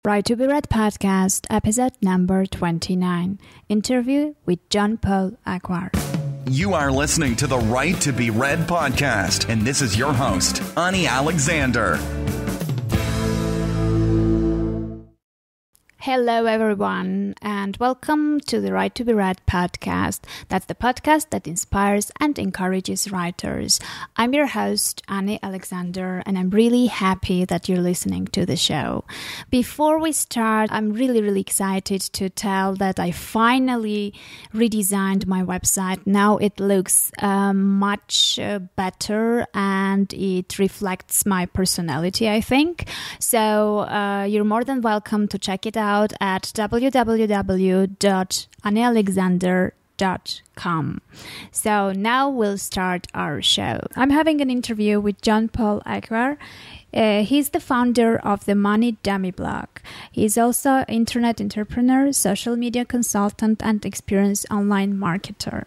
Right to be Read podcast, episode number 29. Interview with John Paul Aguiar. You are listening to the Right to be Read podcast, and this is your host, Ani Alexander. Hello, everyone, and welcome to the Right to be Read podcast. That's the podcast that inspires and encourages writers. I'm your host, Ani Alexander, and I'm really happy that you're listening to the show. Before we start, I'm really excited to tell that I finally redesigned my website. Now it looks much better, and it reflects my personality, I think. So you're more than welcome to check it out at www.anialexander.com. So now we'll start our show. I'm having an interview with John Paul Aguiar. He's the founder of the Money Dummy blog. He's also an internet entrepreneur, social media consultant, and experienced online marketer.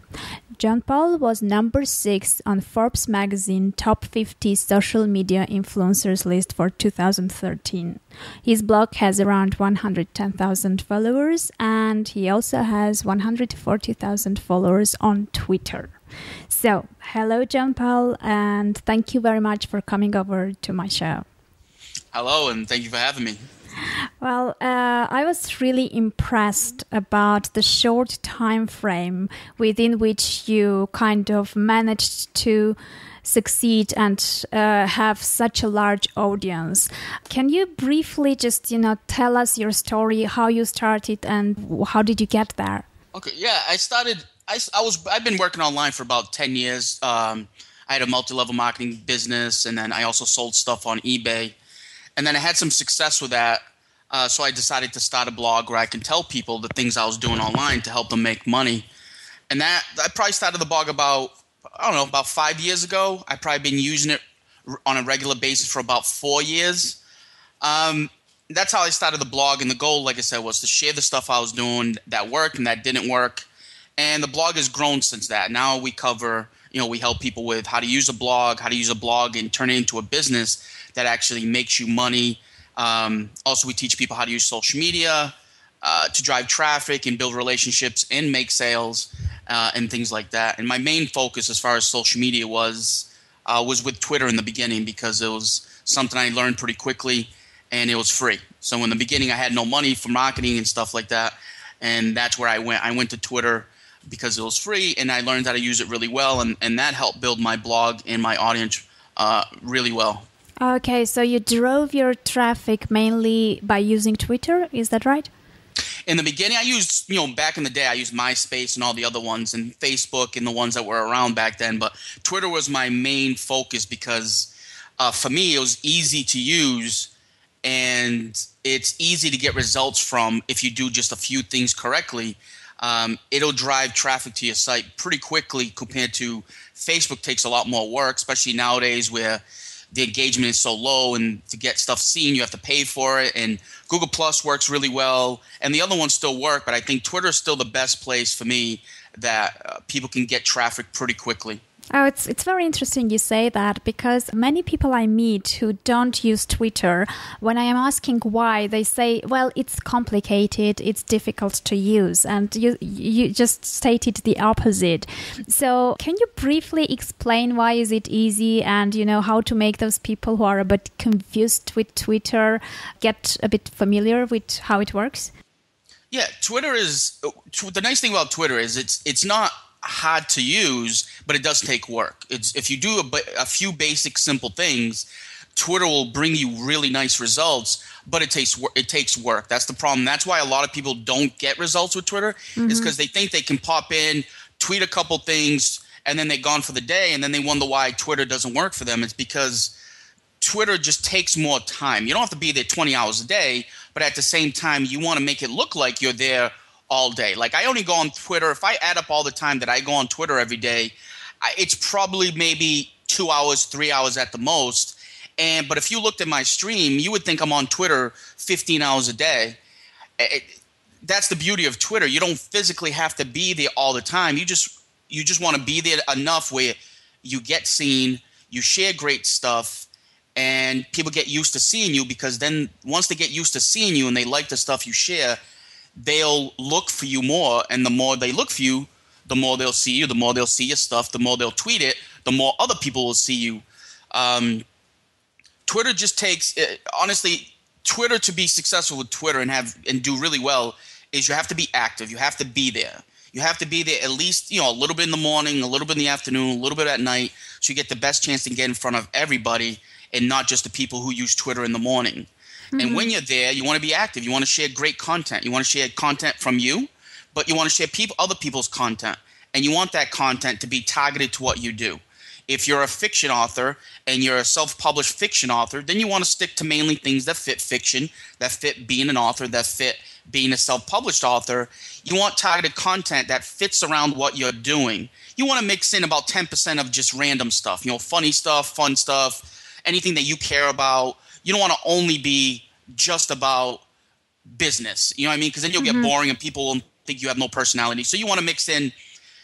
John Paul was number 6 on Forbes magazine Top 50 Social Media Influencers list for 2013. His blog has around 110,000 followers, and he also has 140,000 followers on Twitter. So, hello, John Paul, and thank you very much for coming over to my show. Hello, and thank you for having me. Well, I was really impressed about the short time frame within which you kind of managed to succeed and have such a large audience. Can you briefly just, tell us your story, how you started and how did you get there? Okay, yeah, I've been working online for about 10 years. I had a multi-level marketing business, and then I also sold stuff on eBay. And then I had some success with that, so I decided to start a blog where I can tell people the things I was doing online to help them make money. And that I probably started the blog about 5 years ago. I've probably been using it on a regular basis for about 4 years. That's how I started the blog, and the goal, like I said, was to share the stuff I was doing that worked and that didn't work. And the blog has grown since that. Now we cover, we help people with how to use a blog and turn it into a business that actually makes you money. Also, we teach people how to use social media to drive traffic and build relationships and make sales and things like that. And my main focus as far as social media was with Twitter in the beginning, because it was something I learned pretty quickly and it was free. So in the beginning, I had no money for marketing and stuff like that. And that's where I went. I went to Twitter because it was free, and I learned how to use it really well. And that helped build my blog and my audience really well. Okay, so you drove your traffic mainly by using Twitter, is that right? In the beginning, I used, back in the day, I used MySpace and all the other ones, and Facebook and the ones that were around back then. But Twitter was my main focus because for me, it was easy to use, and it's easy to get results from if you do just a few things correctly. It'll drive traffic to your site pretty quickly compared to Facebook. Takes a lot more work, especially nowadays where the engagement is so low, and to get stuff seen, you have to pay for it. And Google Plus works really well, and the other ones still work, but I think Twitter is still the best place for me that people can get traffic pretty quickly. Oh, it's very interesting you say that, because many people I meet who don't use Twitter, when I am asking why, they say, well, it's complicated, it's difficult to use, and you just stated the opposite. So can you briefly explain why is it easy, and how to make those people who are a bit confused with Twitter get a bit familiar with how it works? Yeah, the nice thing about Twitter is it's not hard to use, but it does take work. If you do a few basic simple things, Twitter will bring you really nice results, but it takes work. That's the problem. That's why a lot of people don't get results with Twitter, is because they think they can pop in, tweet a couple things, and then they're gone for the day, and then they wonder why Twitter doesn't work for them. It's because Twitter just takes more time. You don't have to be there 20 hours a day, but at the same time, you want to make it look like you're there all day. Like, I only go on Twitter. If I add up all the time that I go on Twitter every day, it's probably maybe 2 hours, 3 hours at the most. But if you looked at my stream, you would think I'm on Twitter 15 hours a day. That's the beauty of Twitter. You don't physically have to be there all the time. You just want to be there enough where you get seen, you share great stuff, and people get used to seeing you, because then once they get used to seeing you and they like the stuff you share, they'll look for you more. And the more they look for you, the more they'll see you, the more they'll see your stuff, the more they'll tweet it, the more other people will see you. Twitter just takes honestly, Twitter, to be successful with Twitter and do really well, is you have to be active. You have to be there. You have to be there at least, a little bit in the morning, a little bit in the afternoon, a little bit at night, so you get the best chance to get in front of everybody and not just the people who use Twitter in the morning. Mm-hmm. And when you're there, you want to be active. You want to share great content. You want to share content from you, but you want to share other people's content. And you want that content to be targeted to what you do. If you're a fiction author and you're a self-published fiction author, then you want to stick to mainly things that fit fiction, that fit being an author, that fit being a self-published author. You want targeted content that fits around what you're doing. You want to mix in about 10% of just random stuff, funny stuff, fun stuff, anything that you care about. You don't want to only be just about business, you know what I mean? Because then you'll get boring and people will think you have no personality. So you want to mix in,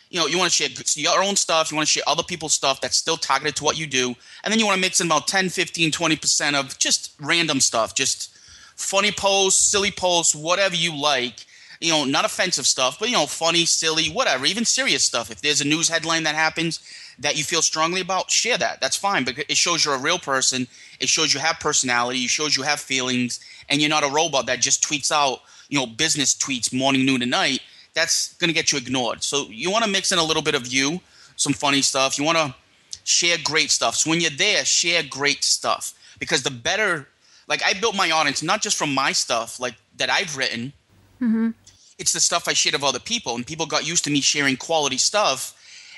you want to share your own stuff. You want to share other people's stuff that's still targeted to what you do. And then you want to mix in about 10, 15, 20% of just random stuff, just funny posts, silly posts, whatever you like. Not offensive stuff, but, funny, silly, whatever, even serious stuff. If there's a news headline that happens that you feel strongly about, share that. That's fine, but it shows you're a real person. It shows you have personality. It shows you have feelings, and you're not a robot that just tweets out, business tweets morning, noon, and night. That's going to get you ignored. So you want to mix in a little bit of you, some funny stuff. You want to share great stuff. So when you're there, share great stuff, because the better – like, I built my audience not just from my stuff like that I've written. Mm-hmm. It's the stuff I shared of other people, and people got used to me sharing quality stuff,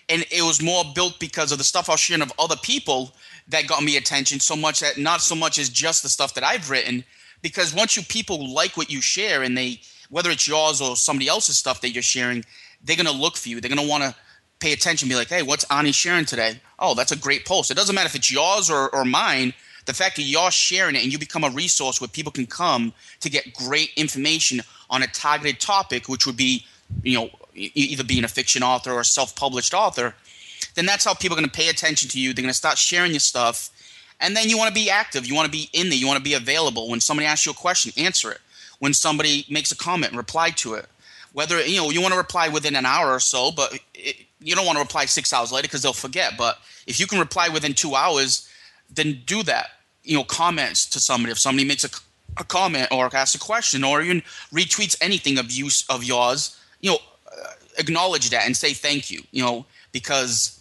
and it was more built because of the stuff I was sharing of other people that got me attention, so much that not so much as just the stuff that I've written, because once people like what you share, and they, whether it's yours or somebody else's stuff that you're sharing, they're going to look for you. They're going to want to pay attention, be like, hey, what's Ani sharing today? Oh, that's a great post. It doesn't matter if it's yours or mine. The fact that you're sharing it and you become a resource where people can come to get great information on a targeted topic, which would be, either being a fiction author or a self-published author, then that's how people are going to pay attention to you. They're going to start sharing your stuff. And then you want to be active. You want to be in there. You want to be available. When somebody asks you a question, answer it. When somebody makes a comment, reply to it. Whether, you want to reply within an hour or so, but you don't want to reply 6 hours later because they'll forget. But if you can reply within 2 hours, then do that. Comments to somebody. If somebody makes a comment or asks a question or even retweets anything of yours, acknowledge that and say thank you, because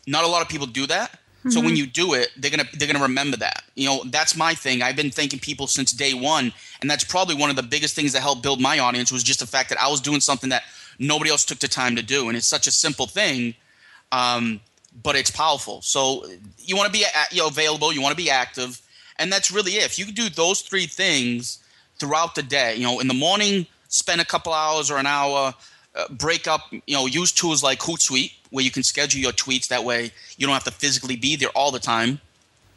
not a lot of people do that. Mm-hmm. So when you do it, they're gonna remember that. That's my thing. I've been thanking people since day one, and that's probably one of the biggest things that helped build my audience, was just the fact that I was doing something that nobody else took the time to do. And it's such a simple thing, but it's powerful. So you want to be available, you want to be active, and that's really it. If you do those three things throughout the day, in the morning, spend a couple hours or an hour, break up, use tools like Hootsuite, where you can schedule your tweets. That way you don't have to physically be there all the time.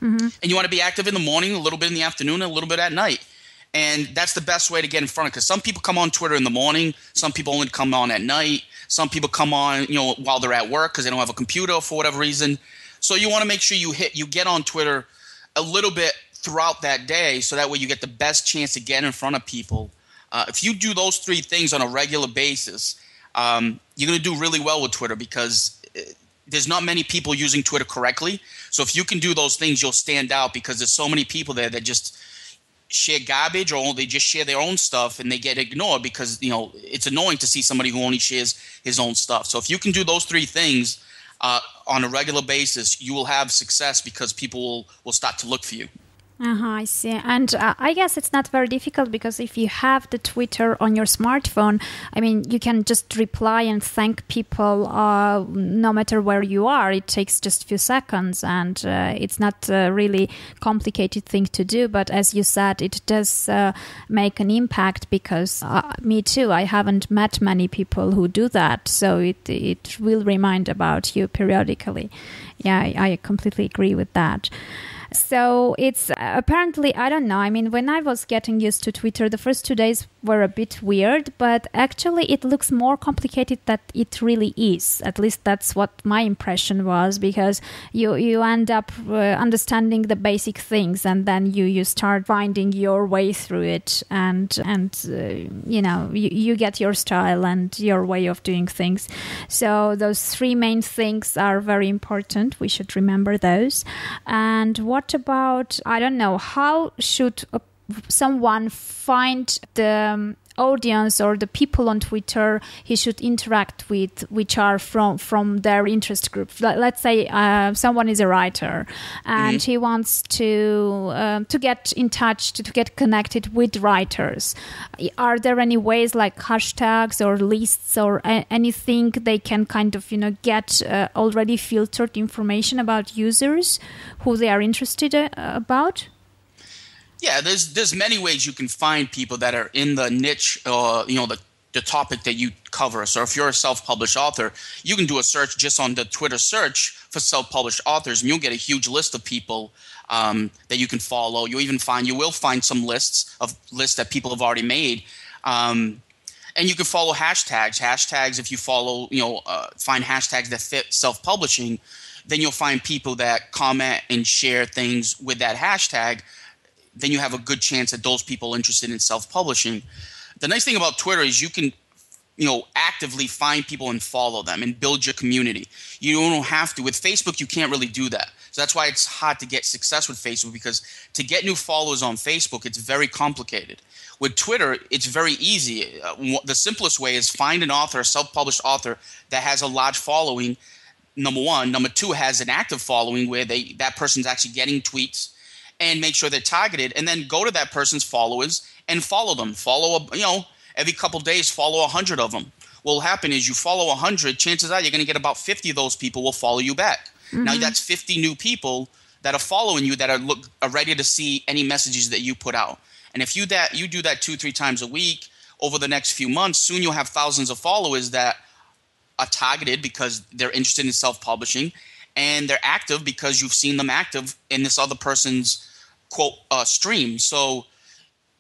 Mm-hmm. And you want to be active in the morning, a little bit in the afternoon, and a little bit at night. And that's the best way to get in front of it, because some people come on Twitter in the morning. Some people only come on at night. Some people come on, while they're at work because they don't have a computer for whatever reason. So you want to make sure you get on Twitter a little bit throughout that day, so that way you get the best chance to get in front of people. If you do those three things on a regular basis, you're going to do really well with Twitter, because there's not many people using Twitter correctly. So if you can do those things, you'll stand out, because there's so many people there that just share garbage, or they just share their own stuff and they get ignored, because it's annoying to see somebody who only shares his own stuff. So if you can do those three things on a regular basis, you will have success, because people will start to look for you. I see. And I guess it's not very difficult, because if you have the Twitter on your smartphone, you can just reply and thank people no matter where you are. It takes just a few seconds, and it's not a really complicated thing to do. But as you said, it does make an impact, because me too, I haven't met many people who do that. So it will remind about you periodically. Yeah, I completely agree with that. So it's apparently, I don't know, when I was getting used to Twitter, the first 2 days were a bit weird, but actually it looks more complicated than it really is. At least that's what my impression was, because you end up understanding the basic things, and then you start finding your way through it, and you get your style and your way of doing things. So those three main things are very important. We should remember those. And what about, I don't know, how should someone find the audience or the people on Twitter he should interact with, which are from their interest group? Let's say someone is a writer and he wants to get in touch, to get connected with writers. Are there any ways like hashtags or lists or anything they can kind of get already filtered information about users who they are interested about? Yeah, there's many ways you can find people that are in the niche or the topic that you cover. So if you're a self-published author, you can do a search just on the Twitter search for self-published authors, and you'll get a huge list of people that you can follow. You will find some lists that people have already made, and you can follow hashtags. Hashtags, if you follow, find hashtags that fit self-publishing, then you'll find people that comment and share things with that hashtag. Then you have a good chance that those people are interested in self-publishing. The nice thing about Twitter is you can, actively find people and follow them and build your community. You don't have to. With Facebook, you can't really do that. So that's why it's hard to get success with Facebook, because to get new followers on Facebook, it's very complicated. With Twitter, it's very easy. The simplest way is find an author, a self-published author that has a large following, number one. Number two, has an active following where that person's actually getting tweets, and make sure they're targeted, and then go to that person's followers and follow them. Every couple days, follow 100 of them. What will happen is you follow 100, chances are you're going to get about 50 of those people will follow you back. Mm-hmm. Now that's 50 new people that are following you that are ready to see any messages that you put out. And if you do that 2-3 times a week over the next few months, soon you'll have thousands of followers that are targeted because they're interested in self-publishing, and they're active because you've seen them active in this other person's quote stream. So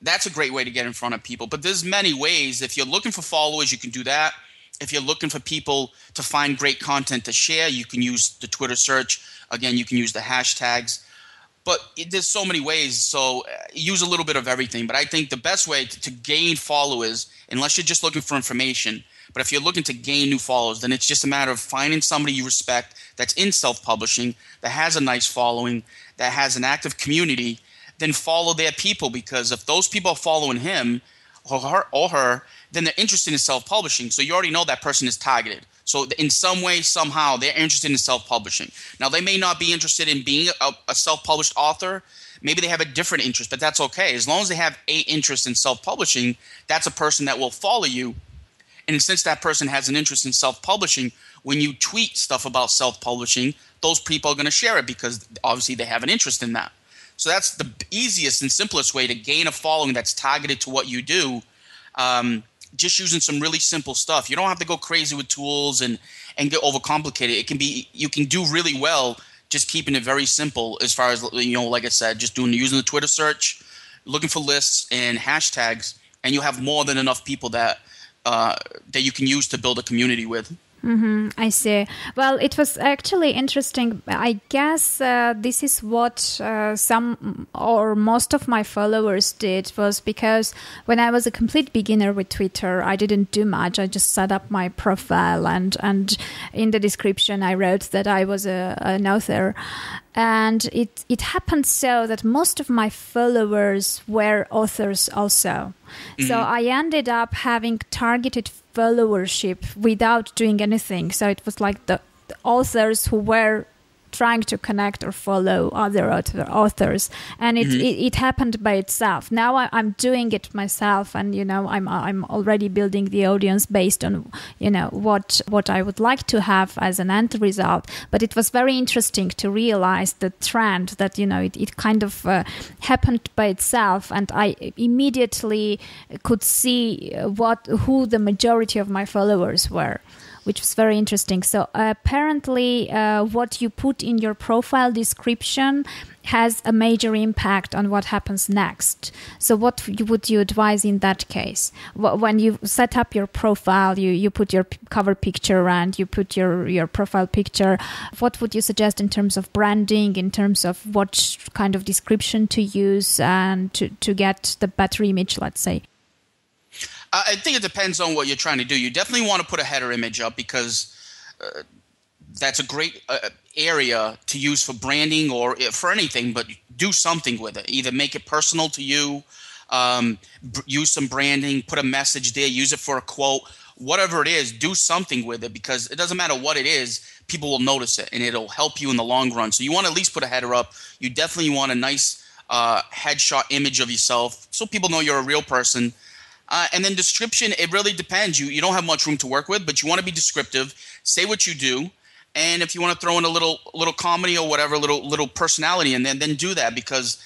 that's a great way to get in front of people. But there's many ways. If you're looking for followers, you can do that. If you're looking for people to find great content to share, you can use the Twitter search. Again, you can use the hashtags. But there's so many ways. So use a little bit of everything. But I think the best way to gain followers, unless you're just looking for information, but if you're looking to gain new followers, then it's just a matter of finding somebody you respect that's in self-publishing, that has a nice following, that has an active community, then follow their people. Because if those people are following him or her, then they're interested in self-publishing. So you already know that person is targeted. So in some way, somehow, they're interested in self-publishing. Now, they may not be interested in being a self-published author. Maybe they have a different interest, but that's okay. As long as they have an interest in self-publishing, that's a person that will follow you. And since that person has an interest in self-publishing, when you tweet stuff about self-publishing, those people are going to share it because obviously they have an interest in that. So that's the easiest and simplest way to gain a following that's targeted to what you do, just using some really simple stuff. You don't have to go crazy with tools and get overcomplicated. You can do really well just keeping it very simple as far as, like I said, just using the Twitter search, looking for lists and hashtags, and you'll have more than enough people that you can use to build a community with. Mm-hmm, I see. Well, it was actually interesting. I guess this is what some or most of my followers did, was because when I was a complete beginner with Twitter, I didn't do much. I just set up my profile and in the description I wrote that I was an author. And it happened so that most of my followers were authors also. Mm-hmm. So I ended up having targeted followership without doing anything. So it was like the authors who were trying to connect or follow other authors, and it happened by itself. Now I'm doing it myself, and I'm already building the audience based on what I would like to have as an end result. But it was very interesting to realize the trend that it kind of happened by itself, and I immediately could see who the majority of my followers were. which was very interesting. So apparently what you put in your profile description has a major impact on what happens next. So what would you advise in that case? When you set up your profile, you put your cover picture and you put your profile picture, what would you suggest in terms of branding, in terms of what kind of description to use and to get the better image, let's say? I think it depends on what you're trying to do. You definitely want to put a header image up because that's a great area to use for branding or for anything, but do something with it. Either make it personal to you, use some branding, put a message there, use it for a quote, whatever it is, do something with it because it doesn't matter what it is, people will notice it and it'll help you in the long run. So you want to at least put a header up. You definitely want a nice headshot image of yourself so people know you're a real person. And then description, it really depends. You don't have much room to work with, but you want to be descriptive. Say what you do. And if you want to throw in a little comedy or whatever, little personality, and then do that because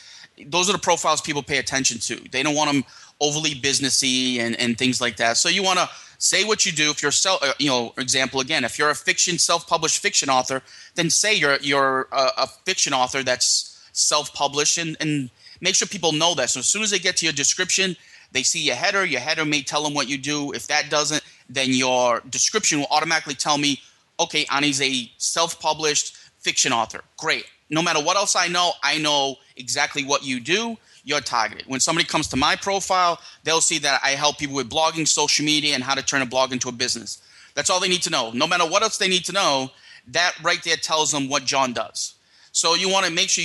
those are the profiles people pay attention to. They don't want them overly businessy and things like that. So you want to say what you do. If you're example again, if you're a self-published fiction author, then say you're a fiction author that's self-published and make sure people know that. So as soon as they get to your description, they see your header. Your header may tell them what you do. If that doesn't, then your description will automatically tell me, okay, Ani's a self-published fiction author. Great. No matter what else I know exactly what you do. You're targeted. When somebody comes to my profile, they'll see that I help people with blogging, social media, and how to turn a blog into a business. That's all they need to know. No matter what else they need to know, that right there tells them what John does. So you want to make sure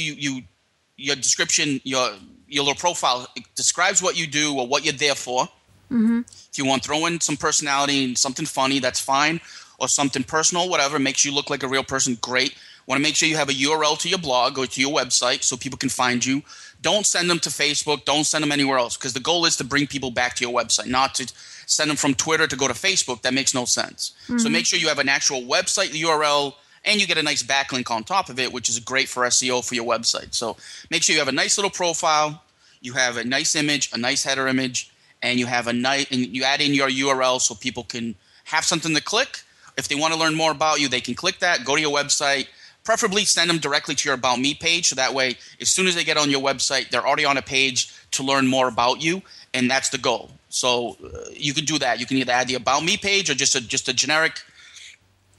your description, your little profile describes what you do or what you're there for. Mm-hmm. If you want to throw in some personality and something funny, that's fine. Or something personal, whatever, makes you look like a real person, great. Want to make sure you have a URL to your blog or to your website so people can find you. Don't send them to Facebook. Don't send them anywhere else because the goal is to bring people back to your website, not to send them from Twitter to go to Facebook. That makes no sense. Mm-hmm. So make sure you have an actual website URL and you get a nice backlink on top of it, which is great for SEO for your website. So make sure you have a nice little profile, you have a nice image, a nice header image, and you have and you add in your URL so people can have something to click. If they want to learn more about you, they can click that, go to your website, preferably send them directly to your About Me page. So that way, as soon as they get on your website, they're already on a page to learn more about you, and that's the goal. So you can do that. You can either add the About Me page or just a generic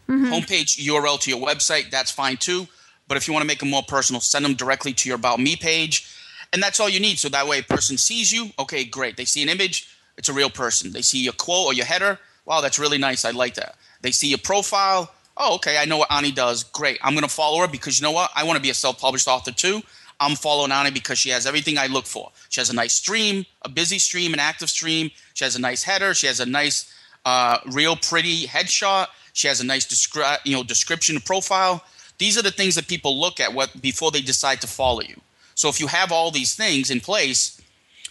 homepage URL to your website. That's fine too. But if you want to make them more personal, send them directly to your About Me page, and that's all you need. So that way, a person sees you. Okay, great. They see an image. It's a real person. They see your quote or your header. Wow, that's really nice. I like that. They see your profile. Oh, okay, I know what Ani does. Great. I'm going to follow her because you know what? I want to be a self-published author too. I'm following Ani because she has everything I look for. She has a nice stream, a busy stream, an active stream. She has a nice header. She has a nice, real pretty headshot. She has a nice description profile. These are the things that people look at before they decide to follow you. So if you have all these things in place,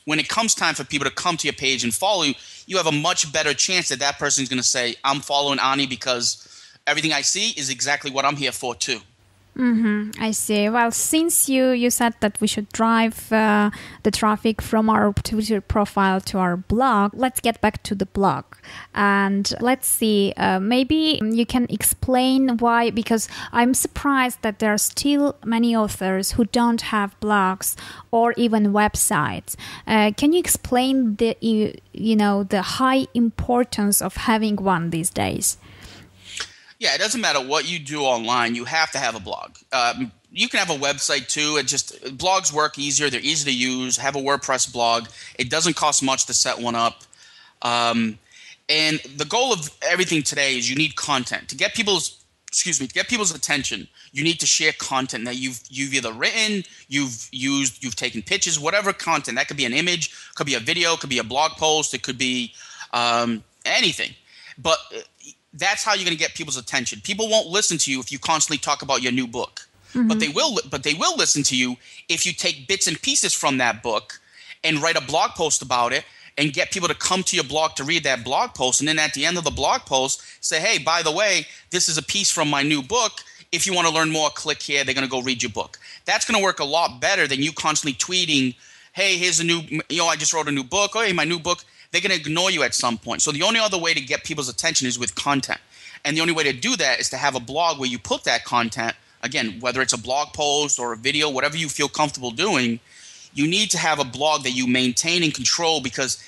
when it comes time for people to come to your page and follow you, you have a much better chance that person is going to say, I'm following Ani because everything I see is exactly what I'm here for too. Mm-hmm. I see. Well, since you said that we should drive the traffic from our Twitter profile to our blog, let's get back to the blog. And let's see, maybe you can explain why, because I'm surprised that there are still many authors who don't have blogs or even websites. Can you explain the high importance of having one these days? Yeah, it doesn't matter what you do online. You have to have a blog. You can have a website too. Blogs work easier. They're easy to use. Have a WordPress blog. It doesn't cost much to set one up. And the goal of everything today is you need content to get people's attention. You need to share content that you've either written, you've taken pictures, whatever content. That could be an image, could be a video, could be a blog post. It could be anything. But that's how you're going to get people's attention. People won't listen to you if you constantly talk about your new book. Mm-hmm. But they will listen to you if you take bits and pieces from that book and write a blog post about it and get people to come to your blog to read that blog post. And then at the end of the blog post, say, hey, by the way, this is a piece from my new book. If you want to learn more, click here. They're going to go read your book. That's going to work a lot better than you constantly tweeting, hey, here's a new, I just wrote a new book. Oh, hey, my new book. They're going to ignore you at some point. So the only other way to get people's attention is with content. And the only way to do that is to have a blog where you put that content. Again, whether it's a blog post or a video, whatever you feel comfortable doing, you need to have a blog that you maintain and control, because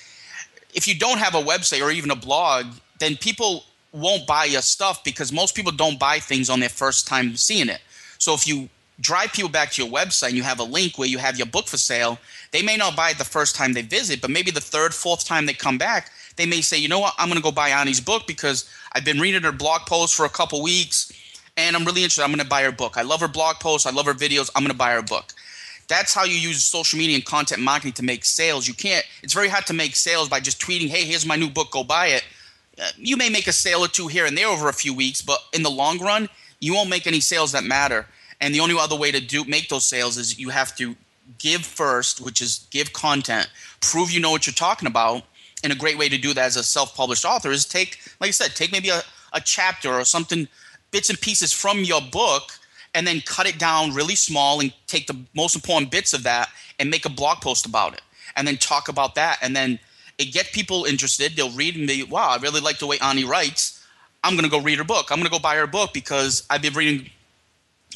if you don't have a website or even a blog, then people won't buy your stuff, because most people don't buy things on their first time seeing it. So if you drive people back to your website and you have a link where you have your book for sale, they may not buy it the first time they visit, but maybe the third, fourth time they come back, they may say, you know what, I'm going to go buy Ani's book because I've been reading her blog posts for a couple weeks and I'm really interested. I'm going to buy her book. I love her blog posts. I love her videos. I'm going to buy her book. That's how you use social media and content marketing to make sales. It's very hard to make sales by just tweeting, hey, here's my new book, go buy it. You may make a sale or two here and there over a few weeks, but in the long run, you won't make any sales that matter. And the only other way to make those sales is you have to give first, which is give content, prove you know what you're talking about. And a great way to do that as a self-published author is take maybe a chapter or something, bits and pieces from your book, and then cut it down really small and take the most important bits of that and make a blog post about it. And then talk about that. And then it get people interested. They'll read and be, wow, I really like the way Ani writes. I'm going to go read her book. I'm going to go buy her book because I've read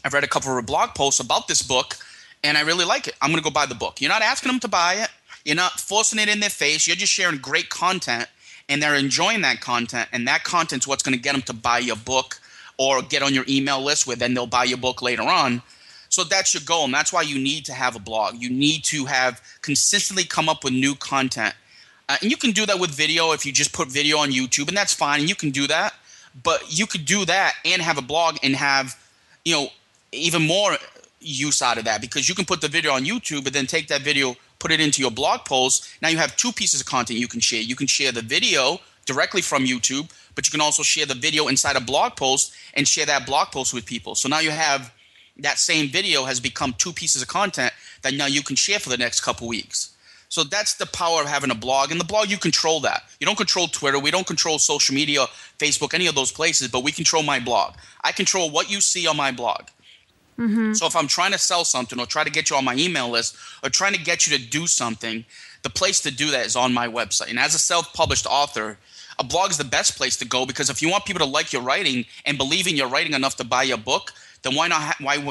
a couple of her blog posts about this book and I really like it. I'm going to go buy the book. You're not asking them to buy it. You're not forcing it in their face. You're just sharing great content and they're enjoying that content. And that content's what's going to get them to buy your book or get on your email list where then they'll buy your book later on. So that's your goal. And that's why you need to have a blog. You need to have consistently come up with new content. And you can do that with video if you just put video on YouTube, and that's fine. And you can do that. But you could do that and have a blog and have, even more use out of that, because you can put the video on YouTube and then take that video, put it into your blog post. Now you have two pieces of content you can share. You can share the video directly from YouTube, but you can also share the video inside a blog post and share that blog post with people. So now you have that same video has become two pieces of content that now you can share for the next couple weeks. So that's the power of having a blog. And the blog, you control that. You don't control Twitter. We don't control social media, Facebook, any of those places, but we control my blog. I control what you see on my blog. Mm-hmm. So if I'm trying to sell something or try to get you on my email list or trying to get you to do something, the place to do that is on my website. And as a self-published author, a blog is the best place to go, because if you want people to like your writing and believe in your writing enough to buy your book, then why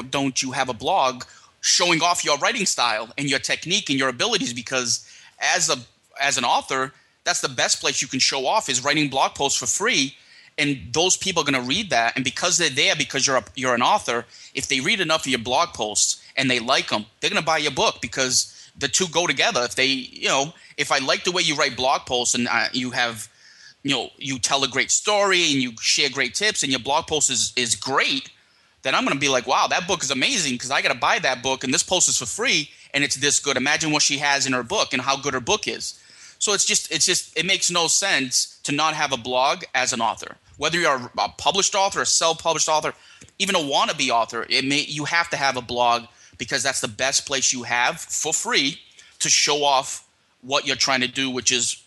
don't you have a blog showing off your writing style and your technique and your abilities? Because as an author, that's the best place you can show off, is writing blog posts for free. And those people are going to read that. And because they're there, because you're an author, if they read enough of your blog posts and they like them, they're going to buy your book, because the two go together. If I like the way you write blog posts and you have, you tell a great story and you share great tips and your blog post is great, then I'm going to be like, wow, that book is amazing, because I got to buy that book and this post is for free and it's this good. Imagine what she has in her book and how good her book is. So it makes no sense to not have a blog as an author. Whether you're a published author, a self-published author, even a wannabe author, you have to have a blog, because that's the best place you have for free to show off what you're trying to do, which is,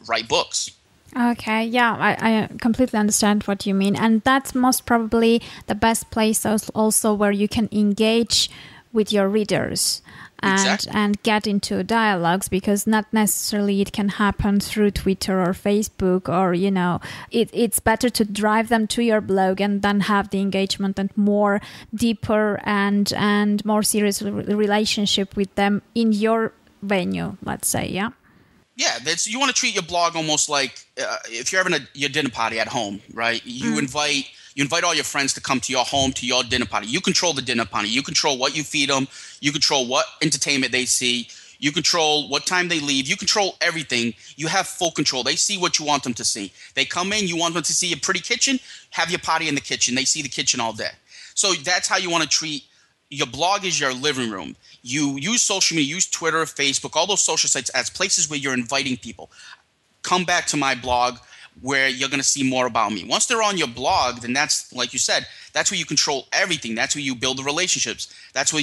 write books. Okay, yeah, I completely understand what you mean. And that's most probably the best place also where you can engage with your readers and get into dialogues, because not necessarily it can happen through Twitter or Facebook, or, it's better to drive them to your blog and then have the engagement and more deeper and more serious relationship with them in your venue, let's say, yeah? Yeah, you want to treat your blog almost like if you're having your dinner party at home, right? You invite all your friends to come to your home, to your dinner party. You control the dinner party. You control what you feed them. You control what entertainment they see. You control what time they leave. You control everything. You have full control. They see what you want them to see. They come in, you want them to see a pretty kitchen, have your party in the kitchen. They see the kitchen all day. So that's how you want to treat your blog. Is your living room. You use social media, use Twitter, Facebook, all those social sites as places where you're inviting people. Come back to my blog where you're going to see more about me. Once they're on your blog, then that's, like you said, that's where you control everything. That's where you build the relationships. That's where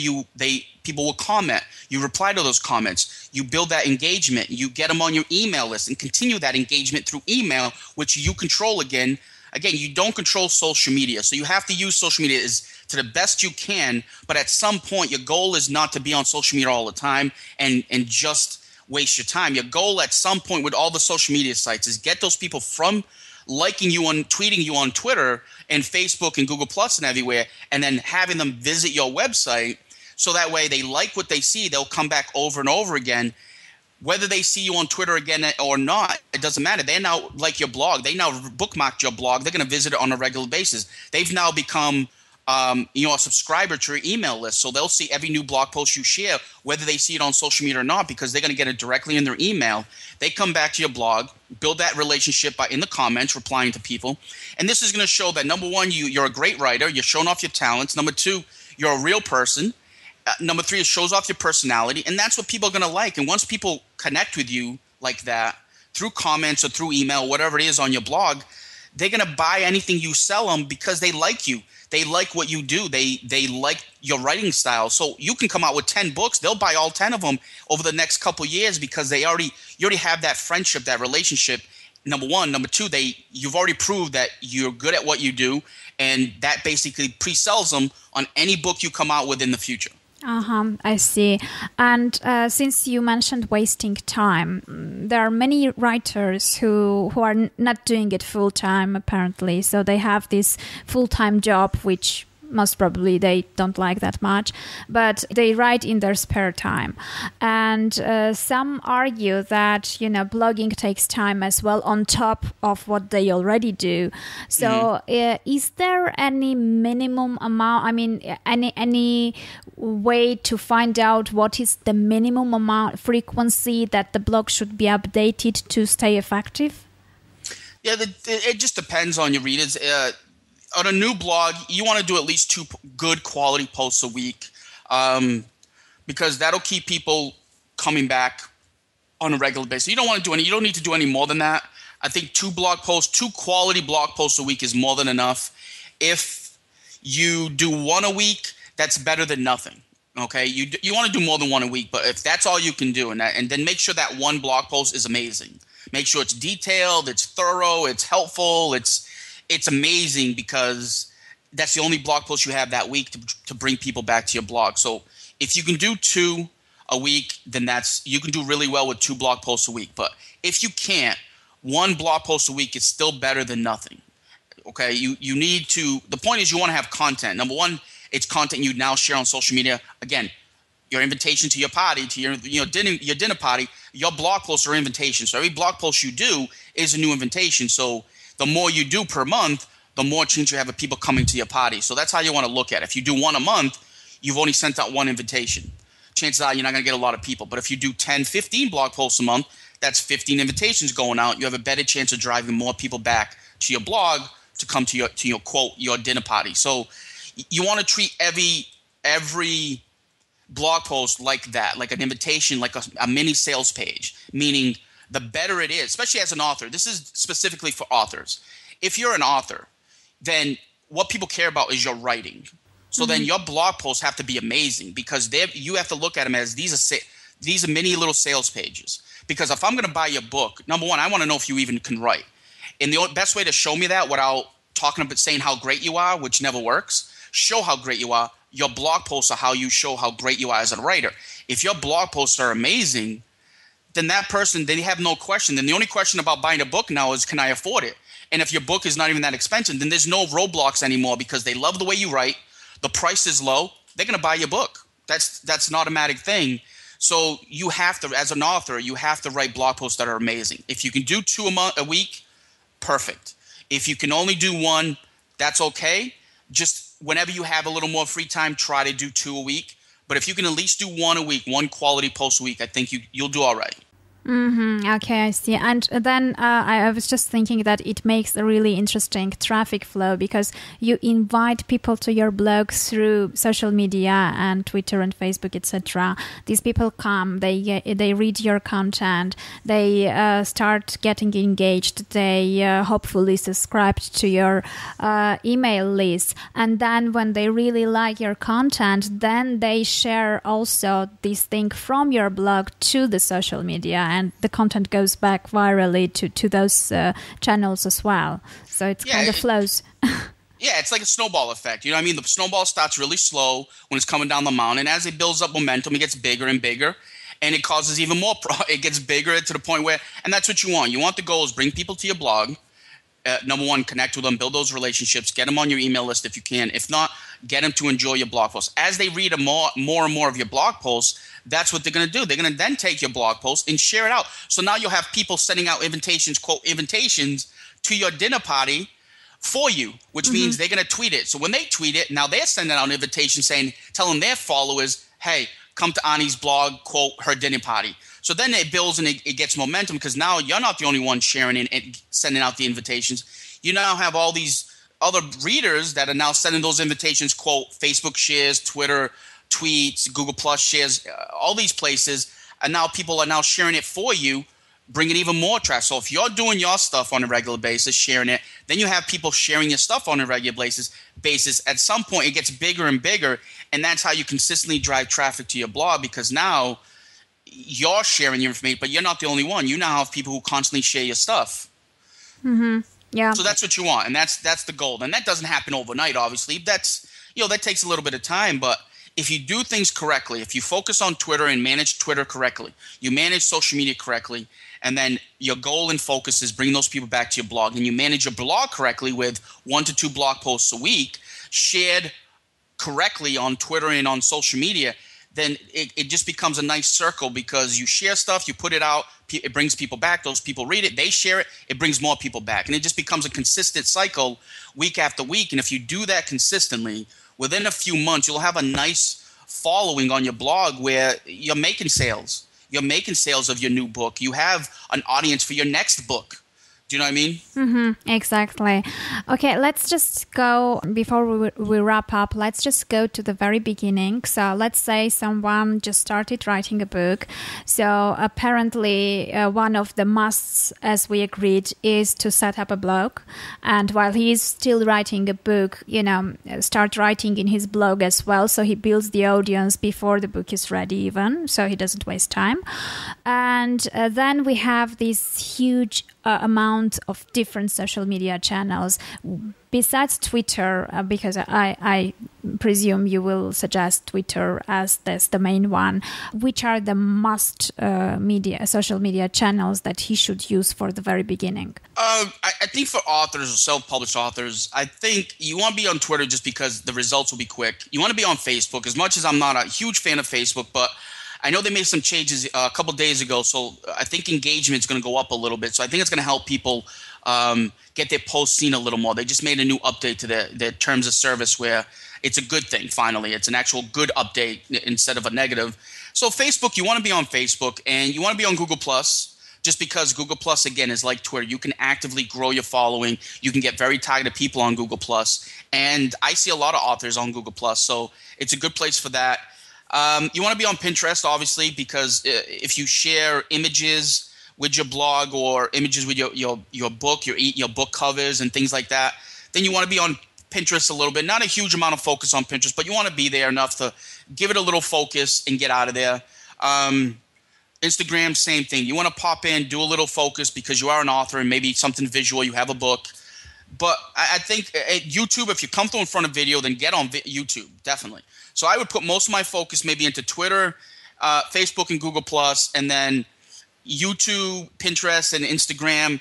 people will comment. You reply to those comments. You build that engagement. You get them on your email list and continue that engagement through email, which you control again. Again, you don't control social media. So you have to use social media to the best you can. But at some point, your goal is not to be on social media all the time and just waste your time. Your goal at some point with all the social media sites is get those people from liking you on tweeting you on Twitter and Facebook and Google Plus and everywhere, and then having them visit your website so that way they like what they see. They'll come back over and over again. Whether they see you on Twitter again or not, it doesn't matter. They now like your blog. They now bookmarked your blog. They're going to visit it on a regular basis. They've now become a subscriber to your email list. So they'll see every new blog post you share, whether they see it on social media or not, because they're going to get it directly in their email. They come back to your blog, build that relationship by in the comments, replying to people. And this is going to show that, number one, you're a great writer. You're showing off your talents. Number two, you're a real person. Number three, it shows off your personality, and that's what people are going to like. And once people connect with you like that through comments or through email, whatever it is on your blog, they're going to buy anything you sell them because they like you. They like what you do. They like your writing style. So you can come out with 10 books. They'll buy all 10 of them over the next couple of years because you already have that friendship, that relationship. Number one. Number two, you've already proved that you're good at what you do, and that basically pre-sells them on any book you come out with in the future. I see. And since you mentioned wasting time, there are many writers who are not doing it full time, apparently. So they have this full-time job, which most probably they don't like that much, but they write in their spare time. And some argue that, blogging takes time as well on top of what they already do. So is there any minimum amount, any way to find out what is the minimum amount frequency that the blog should be updated to stay effective? Yeah, it just depends on your readers. On a new blog, you want to do at least 2 good quality posts a week, because that'll keep people coming back on a regular basis. You don't need to do any more than that. I think 2 quality blog posts a week is more than enough. If you do 1 a week, that's better than nothing. Okay, you want to do more than 1 a week, but if that's all you can do, and then make sure that 1 blog post is amazing. Make sure it's detailed, it's thorough, it's helpful, it's amazing, because that's the only blog post you have that week to bring people back to your blog. So if you can do 2 a week, then you can do really well with 2 blog posts a week. But if you can't, 1 blog post a week is still better than nothing. Okay, you need to. The point is, you want to have content. Number one, it's content you now share on social media. Again, your invitation to your party, to your dinner party, your blog posts are invitations. So every blog post you do is a new invitation. So the more you do per month, the more chance you have of people coming to your party. So that's how you want to look at it. If you do 1 a month, you've only sent out 1 invitation. Chances are you're not going to get a lot of people. But if you do 10, 15 blog posts a month, that's 15 invitations going out. You have a better chance of driving more people back to your blog to come to your quote, your dinner party. So you want to treat every blog post like that, like an invitation, like a mini sales page, meaning the better it is, especially as an author. This is specifically for authors. If you're an author, then what people care about is your writing. So then your blog posts have to be amazing, because you have to look at them as these are mini little sales pages. Because if I'm going to buy your book, number one, I want to know if you even can write. And the best way to show me that without talking about saying how great you are, which never works, show how great you are. Your blog posts are how you show how great you are as a writer. If your blog posts are amazing, then that person, they have no question. Then the only question about buying a book now is, can I afford it? And if your book is not even that expensive, then there's no roadblocks anymore, because they love the way you write. The price is low. They're going to buy your book. That's an automatic thing. So you have to, as an author, you have to write blog posts that are amazing. If you can do 2 a week, perfect. If you can only do 1, that's okay. Just whenever you have a little more free time, try to do 2 a week. But if you can at least do 1 a week, 1 quality post a week, I think you'll do all right. Okay, I see. And then I was just thinking that it makes a really interesting traffic flow, because you invite people to your blog through social media and Twitter and Facebook, etc. These people come, they read your content, they start getting engaged, they hopefully subscribed to your email list, and then when they really like your content, then they share also this thing from your blog to the social media, and the content goes back virally to those channels as well. So it kind of flows. Yeah, it's like a snowball effect. You know what I mean? The snowball starts really slow when it's coming down the mountain. As it builds up momentum, it gets bigger and bigger. and it causes even more it gets bigger to the point where, and that's what you want. You want the goal is bring people to your blog. Number one, connect with them, build those relationships, get them on your email list if you can. If not, get them to enjoy your blog posts. As they read more and more of your blog posts, that's what they're going to do. They're going to then take your blog post and share it out. So now you'll have people sending out invitations, quote, invitations to your dinner party for you, which means they're going to tweet it. So when they tweet it, now they're sending out an invitation telling their followers, hey, come to Ani's blog, quote, her dinner party. So then it builds and it gets momentum because now you're not the only one sharing it and sending out the invitations. You now have all these other readers that are now sending those invitations, quote, Facebook shares, Twitter tweets, Google Plus shares, all these places. And now people are now sharing it for you, bringing even more traffic. So if you're doing your stuff on a regular basis, sharing it, then you have people sharing your stuff on a regular basis. At some point, it gets bigger and bigger. And that's how you consistently drive traffic to your blog because now – you're sharing your information, but you're not the only one. You now have people who constantly share your stuff. Yeah. So that's what you want, and that's the goal. And that doesn't happen overnight, obviously. That takes a little bit of time, but if you do things correctly, if you focus on Twitter and manage Twitter correctly, you manage social media correctly, and then your goal and focus is bring those people back to your blog, and you manage your blog correctly with 1 to 2 blog posts a week, shared correctly on Twitter and on social media, then it just becomes a nice circle because you share stuff, you put it out, it brings people back, those people read it, they share it, it brings more people back. And it just becomes a consistent cycle week after week. And if you do that consistently, within a few months, you'll have a nice following on your blog where you're making sales. You're making sales of your new book. You have an audience for your next book. Do you know what I mean? Exactly. Okay, let's just go, before we wrap up, let's just go to the very beginning. So let's say someone just started writing a book. So apparently one of the musts, as we agreed, is to set up a blog. And while he's still writing a book, start writing in his blog as well. So he builds the audience before the book is ready even, so he doesn't waste time. And then we have this huge amount of different social media channels besides Twitter, because I presume you will suggest Twitter as the main one. Which are the must social media channels that he should use for the very beginning? I think for authors or self-published authors, I think you want to be on Twitter just because the results will be quick. You want to be on Facebook. As much as I'm not a huge fan of Facebook, but I know they made some changes a couple days ago, so I think engagement is going to go up a little bit. So I think it's going to help people get their posts seen a little more. They just made a new update to their terms of service where it's a good thing, finally. It's an actual good update instead of a negative. So Facebook, you want to be on Facebook, and you want to be on Google+, just because Google+, again, is like Twitter. You can actively grow your following. You can get very targeted people on Google+. And I see a lot of authors on Google+, so it's a good place for that. You want to be on Pinterest, obviously, because if you share images with your blog or images with your book, your book covers and things like that, then you want to be on Pinterest a little bit. Not a huge amount of focus on Pinterest, but you want to be there enough to give it a little focus and get out of there. Instagram, same thing. You want to pop in, do a little focus because you are an author and maybe something visual, you have a book. But I think at YouTube, if you're comfortable in front of video, then get on YouTube, definitely. So I would put most of my focus maybe into Twitter, Facebook, and Google+, and then YouTube, Pinterest, and Instagram.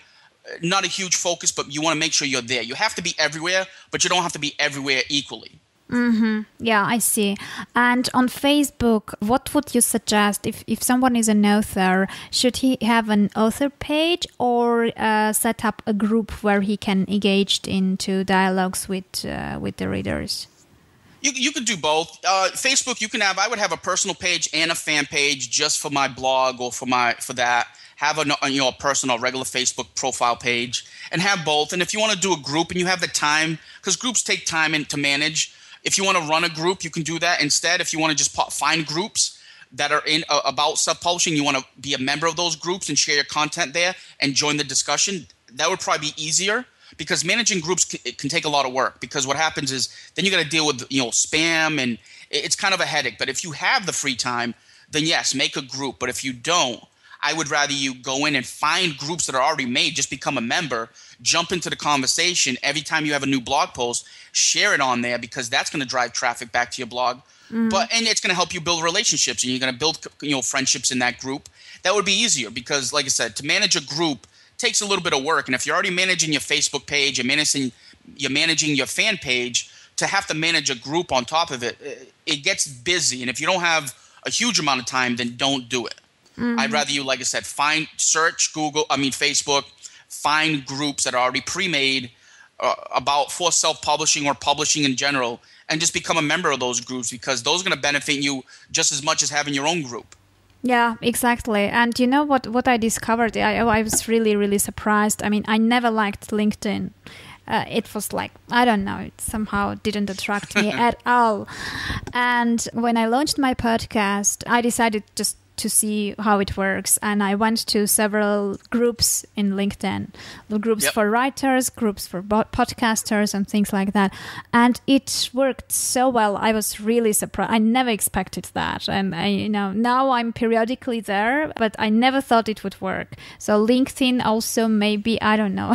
Not a huge focus, but you want to make sure you're there. You have to be everywhere, but you don't have to be everywhere equally. Yeah, I see. And on Facebook, what would you suggest if someone is an author? Should he have an author page or set up a group where he can engage into dialogues with the readers? You could do both. Facebook, I would have a personal page and a fan page just for my blog or for that. Have a personal, regular Facebook profile page and have both. And if you want to do a group and you have the time, because groups take time to manage. If you want to run a group, you can do that instead. If you want to just find groups that are in about self-publishing, you want to be a member of those groups and share your content there and join the discussion, that would probably be easier. Because managing groups can take a lot of work. Because what happens is then you got to deal with spam and it's kind of a headache. But if you have the free time, then yes, make a group. But if you don't, I would rather you go in and find groups that are already made. Just become a member, jump into the conversation. Every time you have a new blog post, share it on there because that's going to drive traffic back to your blog. and it's going to help you build relationships, and you're going to build friendships in that group. That would be easier because, like I said, to manage a group takes a little bit of work. And if you're already managing your Facebook page and you're managing your fan page, to have to manage a group on top of it, it gets busy. And if you don't have a huge amount of time, then don't do it. I'd rather you, like I said, search Facebook, find groups that are already pre-made for self-publishing or publishing in general, and just become a member of those groups, because those are going to benefit you just as much as having your own group. Yeah, exactly. And you know what I discovered? I was really, really surprised. I mean, I never liked LinkedIn. It was like, I don't know, it somehow didn't attract me at all. And when I launched my podcast, I decided just to see how it works. And I went to several groups in LinkedIn, groups for writers, groups for podcasters and things like that. And it worked so well. I was really surprised. I never expected that. And now I'm periodically there, but I never thought it would work. So LinkedIn also maybe, I don't know.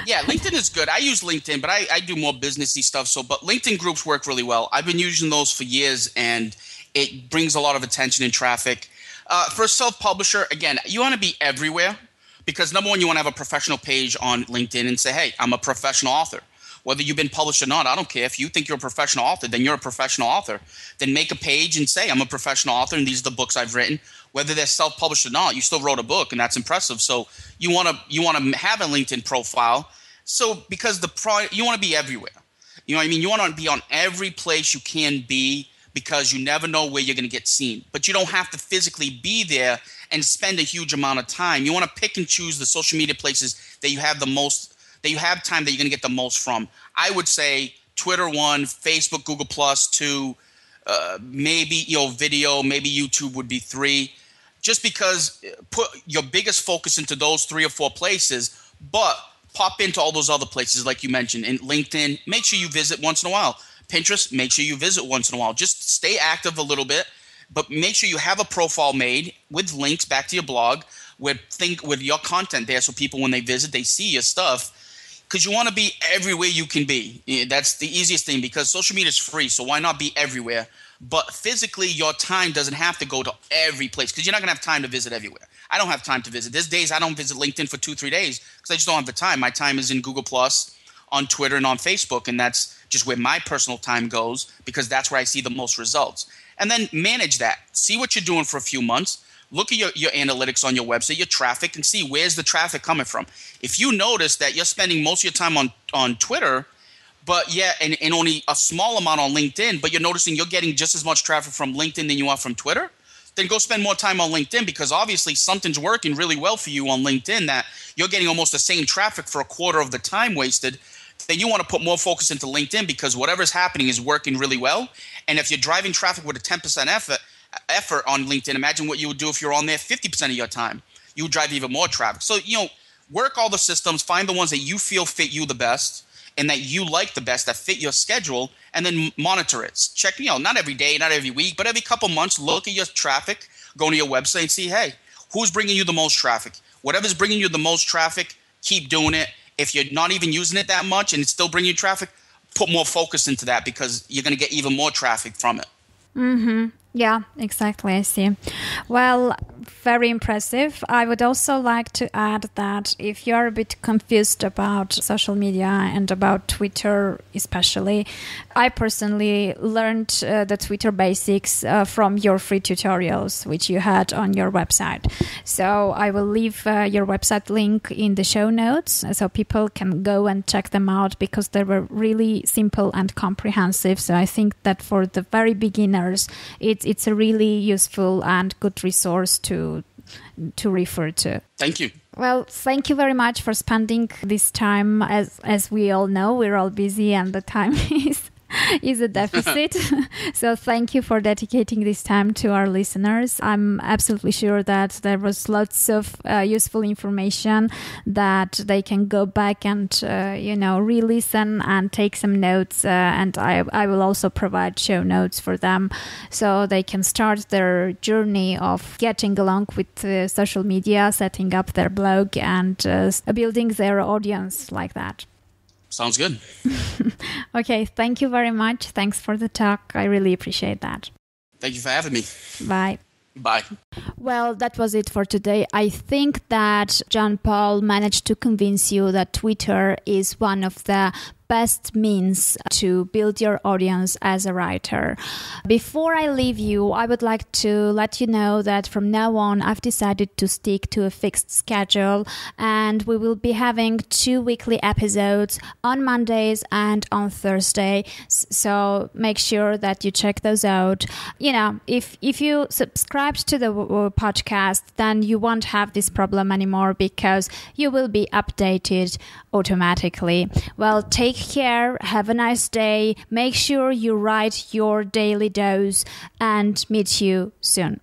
Yeah, LinkedIn is good. I use LinkedIn, but I do more businessy stuff. But LinkedIn groups work really well. I've been using those for years, and it brings a lot of attention and traffic. For a self-publisher, again, you want to be everywhere because, number one, you want to have a professional page on LinkedIn and say, hey, I'm a professional author. Whether you've been published or not, I don't care. If you think you're a professional author, then you're a professional author. Then make a page and say, I'm a professional author and these are the books I've written. Whether they're self-published or not, you still wrote a book, and that's impressive. So you want to have a LinkedIn profile. So because you want to be everywhere. You know what I mean? You want to be on every place you can be, because you never know where you're going to get seen. But you don't have to physically be there and spend a huge amount of time. You want to pick and choose the social media places that you have time that you're going to get the most from. I would say Twitter 1, Facebook, Google Plus 2, maybe video, maybe YouTube would be 3. Just because put your biggest focus into those 3 or 4 places, but pop into all those other places like you mentioned. In LinkedIn, make sure you visit once in a while. Pinterest, make sure you visit once in a while. Just stay active a little bit, but make sure you have a profile made with links back to your blog with your content there, so people, when they visit, they see your stuff, because you want to be everywhere you can be. That's the easiest thing, because social media is free, so why not be everywhere? But physically, your time doesn't have to go to every place, because you're not going to have time to visit everywhere. I don't have time to visit. There's days I don't visit LinkedIn for 2-3 days because I just don't have the time. My time is in Google Plus, on Twitter, and on Facebook, and that's just where my personal time goes, because that's where I see the most results. And then manage that. See what you're doing for a few months. Look at your analytics on your website, your traffic, and see where's the traffic coming from. If you notice that you're spending most of your time on Twitter, but and only a small amount on LinkedIn, but you're noticing you're getting just as much traffic from LinkedIn than you are from Twitter, then go spend more time on LinkedIn, because obviously something's working really well for you on LinkedIn, that you're getting almost the same traffic for a quarter of the time wasted. Then you want to put more focus into LinkedIn, because whatever's happening is working really well. And if you're driving traffic with a 10% effort on LinkedIn, imagine what you would do if you're on there 50% of your time. You would drive even more traffic. So, work all the systems, find the ones that you feel fit you the best and that you like the best, that fit your schedule, and then monitor it. Check, not every day, not every week, but every couple months, look at your traffic, go to your website and see, hey, who's bringing you the most traffic? Whatever's bringing you the most traffic, keep doing it. If you're not even using it that much and it's still bringing you traffic, put more focus into that, because you're going to get even more traffic from it. Mm-hmm. Yeah, exactly. I see. Well, very impressive. I would also like to add that if you're a bit confused about social media and about Twitter especially, I personally learned the Twitter basics from your free tutorials, which you had on your website. So I will leave your website link in the show notes so people can go and check them out, because they were really simple and comprehensive. So I think that for the very beginners, it's a really useful and good resource to refer to. Thank you. Well, thank you very much for spending this time. As we all know, we're all busy and the time is a deficit. So thank you for dedicating this time to our listeners. I'm absolutely sure that there was lots of useful information that they can go back and, re-listen and take some notes. And I will also provide show notes for them so they can start their journey of getting along with social media, setting up their blog and building their audience like that. Sounds good. Okay, thank you very much. Thanks for the talk. I really appreciate that. Thank you for having me. Bye. Bye. Well, that was it for today. I think that John Paul managed to convince you that Twitter is one of the best means to build your audience as a writer. Before I leave you, I would like to let you know that from now on, I've decided to stick to a fixed schedule, and we will be having 2 weekly episodes on Mondays and on Thursday. So make sure that you check those out. If you subscribe to the podcast, then you won't have this problem anymore because you will be updated automatically. Well, take care, have a nice day, make sure you write your daily dose, and meet you soon.